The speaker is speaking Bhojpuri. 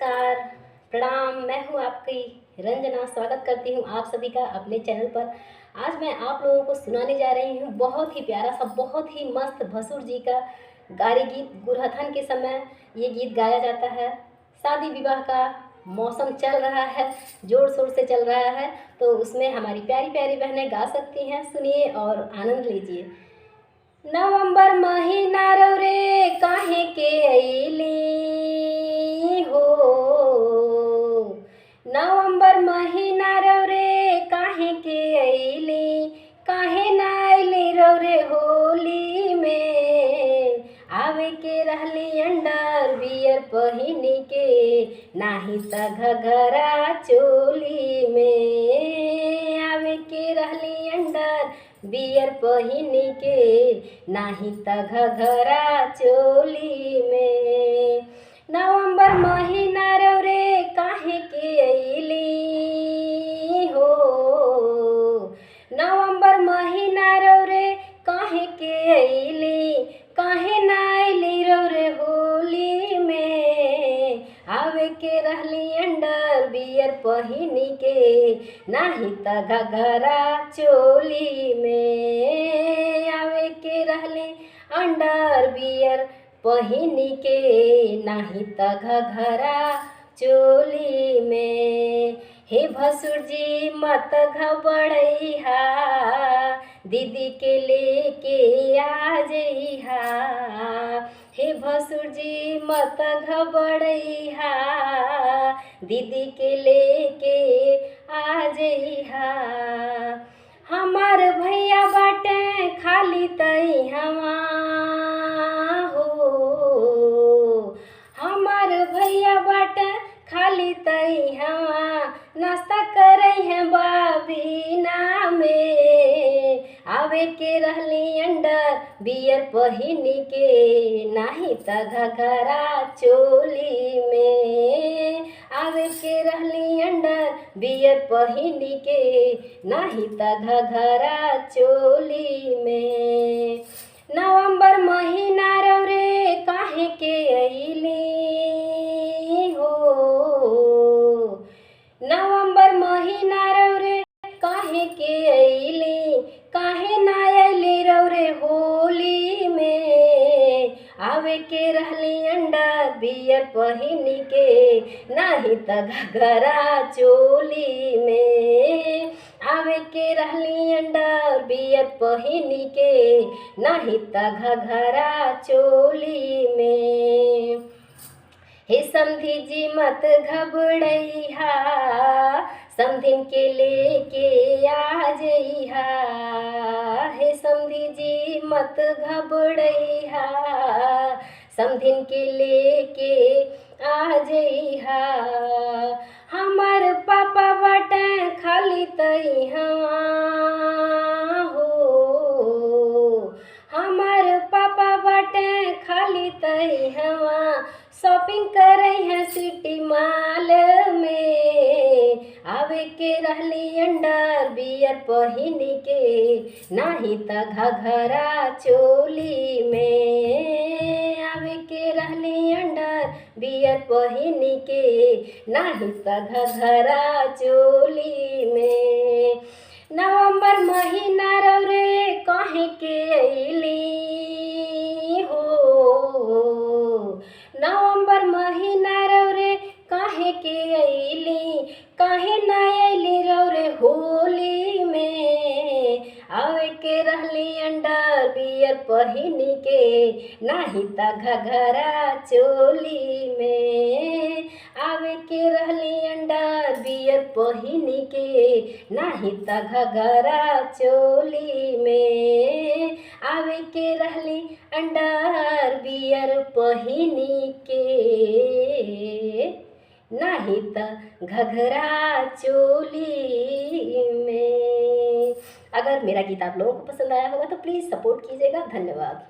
नमस्कार, प्रणाम। मैं हूँ आपकी रंजना। स्वागत करती हूँ आप सभी का अपने चैनल पर। आज मैं आप लोगों को सुनाने जा रही हूँ बहुत ही प्यारा सा, बहुत ही मस्त भसुर जी का गारी गीत। गुरहथन के समय ये गीत गाया जाता है। शादी विवाह का मौसम चल रहा है, जोर शोर से चल रहा है, तो उसमें हमारी प्यारी प्यारी बहनें गा सकती हैं। सुनिए और आनंद लीजिए। नवंबर महीना रो रे काहे के अइली हो, नवंबर महीना रो रे काहे के अइली, काहे ना अइली रो रे होली में। आवे के रहली अंडर बियर पहिनी के, नाही त घघरा चोली में। आवे के रहली अंडर बियर पहिनी के, नाही त घघरा चोली में। नवंबर महीना रो रे काहे के अइली हो, नवंबर महीना रो रे काहे के अइली, काहे ना अइली रो रे होली में। आवे के रहली अंडर बियर पहिनी के, नाही त घघरा चोली में। आवे के रहली अंडर बियर पहिनी के, नाही त घघरा चोली में। हे भसुर जी मत घबड़ैहा, दीदी के लेके आ जइहा। हे भसुर जी मत घबड़ैहा, दीदी के लेके आ जइहा। हमार भैया बाटे खाली तइहवा हो, हमार भैया बाटे खाली तइहवा, नाश्ता करई है बाबीना में। आवे के रहली अंडर बियर पहिनी के, नाही त घघरा चोली में। आवे के रहली अंडर बियर पहिनी के, नाही त घघरा चोली में। नवंबर महीना रो रे काहे के अइली हो, नवंबर महीना रो रे काहे के अइली, काहे ना अइली रो रे होली में। आवे के रहली अंडर बियर पहिनी के, नाही त घघरा चोली में। आवे के रहली अंडर बियर पहिनी के, नाही त घघरा चोली में। हे समधी जी मत घबड़ैहा, समधिन के लेके आ जइहा। हे समधी जी मत घबड़ैहा, समधिन के लेके आ जइहा। हमार पापा बाटे खाली तइहवा हो, हमार पापा बाटे खाली तइहवा, शॉपिंग करई है सिटी मॉल में। आवे के रहली अंडर बियर पहिनी के, नाही त घघरा चोली में। आवे के रहली अंडर बियर पहिनी के, नाही त घघरा चोली में। नवंबर महीना रो रे काहे के अइली हो, नवंबर महीना रो रे काहे के अइली, काहे ना अइली रो रे होली में। आवे के रहली अंडर बियर पहिनी के, नाही त घघरा चोली में। आवे के रहली अंडर बियर पहिनी के, नाही त घघरा चोली में। आवे के रहली अंडर बियर पहिनी के, नाही त घघरा चोली में। अगर मेरा गीत आप लोगों को पसंद आया होगा तो प्लीज़ सपोर्ट कीजिएगा। धन्यवाद।